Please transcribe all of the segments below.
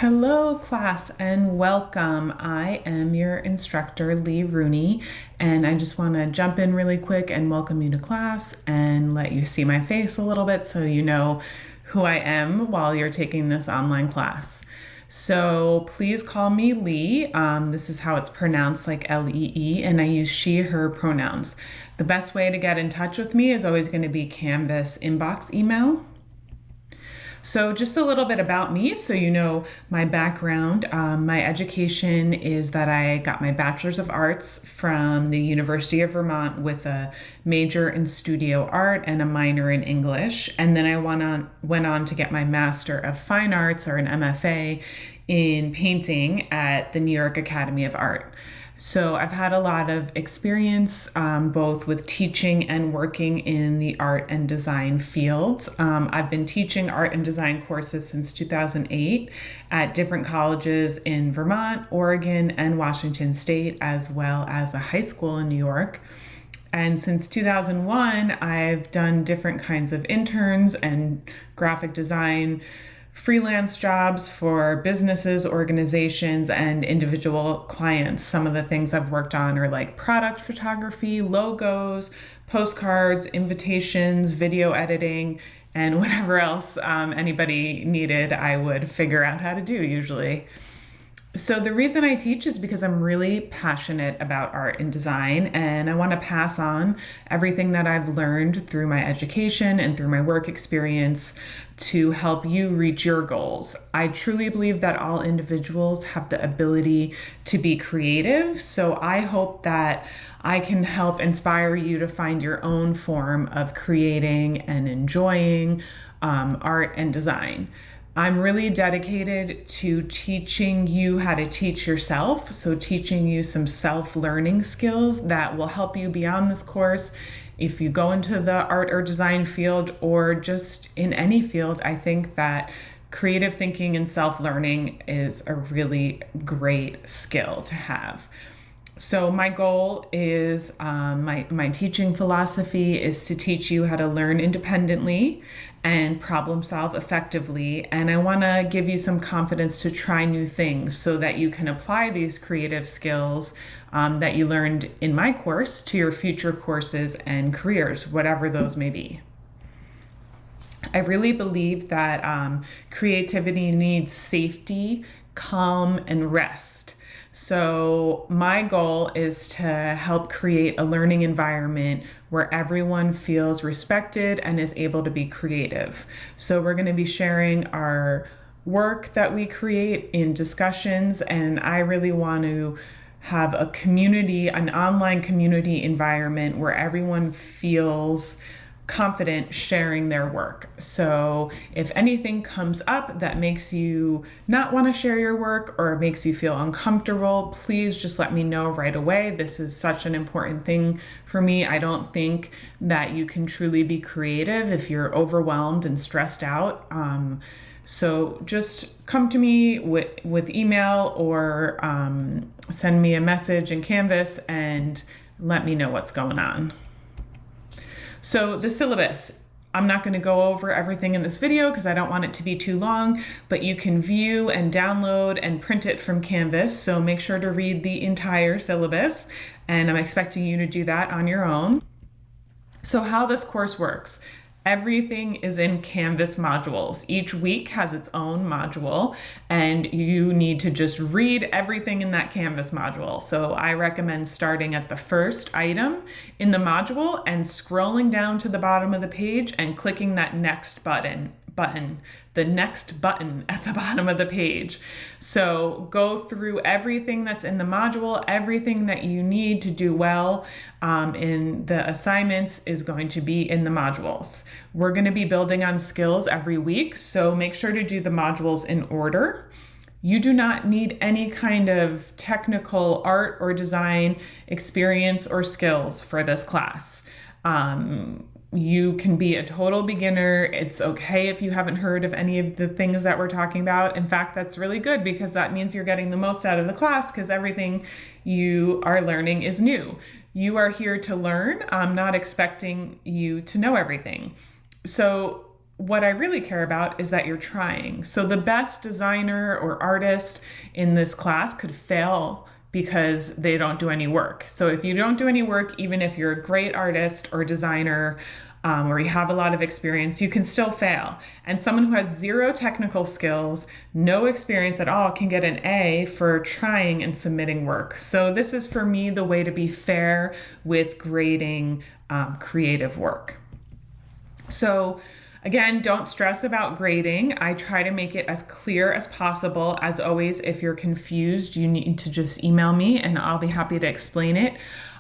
Hello, class, and welcome. I am your instructor, Lee Rooney, and I just want to jump in really quick and welcome you to class and let you see my face a little bit so you know who I am while you're taking this online class. So please call me Lee. This is how it's pronounced, like Lee, and I use she, her pronouns. The best way to get in touch with me is always going to be Canvas inbox email. So just a little bit about me so you know my background. My education is that I got my Bachelor's of Arts from the University of Vermont with a major in studio art and a minor in English. And then I went on to get my Master of Fine Arts, or an MFA, in painting at the New York Academy of Art. So I've had a lot of experience both with teaching and working in the art and design fields. I've been teaching art and design courses since 2008 at different colleges in Vermont, Oregon, and Washington State, as well as a high school in New York. And since 2001, I've done different kinds of interns and graphic design freelance jobs for businesses, organizations, and individual clients. Some of the things I've worked on are like product photography, logos, postcards, invitations, video editing, and whatever else anybody needed, I would figure out how to do usually. So the reason I teach is because I'm really passionate about art and design, and I want to pass on everything that I've learned through my education and through my work experience to help you reach your goals. I truly believe that all individuals have the ability to be creative, so I hope that I can help inspire you to find your own form of creating and enjoying art and design. I'm really dedicated to teaching you how to teach yourself, so teaching you some self-learning skills that will help you beyond this course. If you go into the art or design field, or just in any field, I think that creative thinking and self-learning is a really great skill to have. So my goal is, my teaching philosophy is to teach you how to learn independently and problem solve effectively. And I want to give you some confidence to try new things so that you can apply these creative skills that you learned in my course to your future courses and careers, whatever those may be. I really believe that creativity needs safety, calm, and rest. So my goal is to help create a learning environment where everyone feels respected and is able to be creative. So we're going to be sharing our work that we create in discussions, and I really want to have a community, an online community environment where everyone feels confident sharing their work. So if anything comes up that makes you not want to share your work or makes you feel uncomfortable, please just let me know right away. This is such an important thing for me. I don't think that you can truly be creative if you're overwhelmed and stressed out. So just come to me with email, or send me a message in Canvas and let me know what's going on. So the syllabus, I'm not going to go over everything in this video because I don't want it to be too long, but you can view and download and print it from Canvas. So make sure to read the entire syllabus, and I'm expecting you to do that on your own. So how this course works. Everything is in Canvas modules. Each week has its own module, and you need to just read everything in that Canvas module. So I recommend starting at the first item in the module and scrolling down to the bottom of the page and clicking that next button, the next button at the bottom of the page. So go through everything that's in the module, everything that you need to do well in the assignments is going to be in the modules. We're going to be building on skills every week, so make sure to do the modules in order. You do not need any kind of technical art or design experience or skills for this class. You can be a total beginner. It's okay if you haven't heard of any of the things that we're talking about. In fact, that's really good because that means you're getting the most out of the class, because everything you are learning is new. You are here to learn. I'm not expecting you to know everything. So what I really care about is that you're trying. So the best designer or artist in this class could fail because they don't do any work. So if you don't do any work, even if you're a great artist or designer, or you have a lot of experience, you can still fail. And someone who has zero technical skills, no experience at all, can get an A for trying and submitting work. So this is, for me, the way to be fair with grading creative work. So again, don't stress about grading. I try to make it as clear as possible. As always, if you're confused, you need to just email me and I'll be happy to explain it.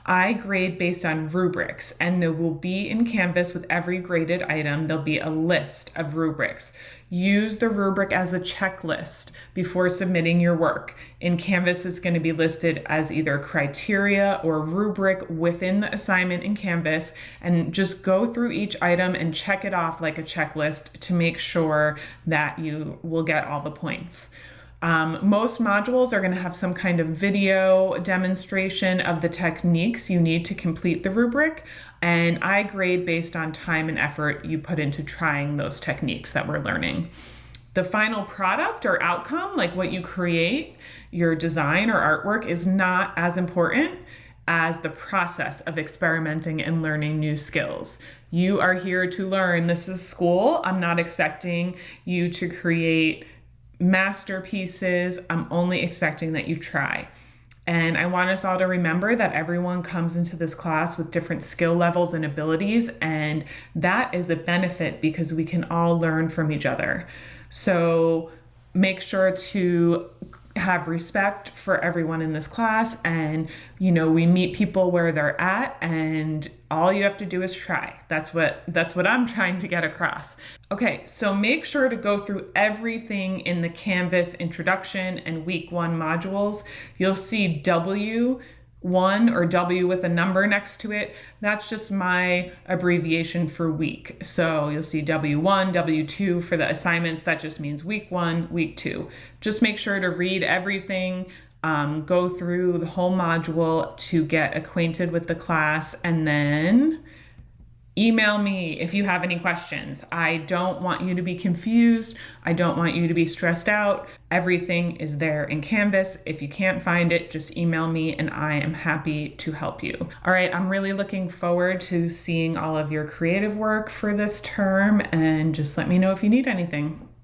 I grade based on rubrics, and there will be in Canvas with every graded item, there'll be a list of rubrics. Use the rubric as a checklist before submitting your work. In Canvas, it's going to be listed as either criteria or rubric within the assignment in Canvas, and just go through each item and check it off like a checklist to make sure that you will get all the points. Most modules are going to have some kind of video demonstration of the techniques you need to complete the rubric, and I grade based on time and effort you put into trying those techniques that we're learning. The final product or outcome, like what you create, your design or artwork, is not as important as the process of experimenting and learning new skills. You are here to learn. This is school. I'm not expecting you to create masterpieces. I'm only expecting that you try. And I want us all to remember that everyone comes into this class with different skill levels and abilities, and that is a benefit because we can all learn from each other. So make sure to have respect for everyone in this class, and we meet people where they're at, and all you have to do is try. That's what I'm trying to get across. Okay, so make sure to go through everything in the Canvas introduction and week 1 modules. You'll see W1 or W with a number next to it. That's just my abbreviation for week. So you'll see W1, W2 for the assignments. That just means week 1, week 2. Just make sure to read everything, go through the whole module to get acquainted with the class, and then email me if you have any questions. I don't want you to be confused. I don't want you to be stressed out. Everything is there in Canvas. If you can't find it, just email me and I am happy to help you. All right, I'm really looking forward to seeing all of your creative work for this term, and just let me know if you need anything.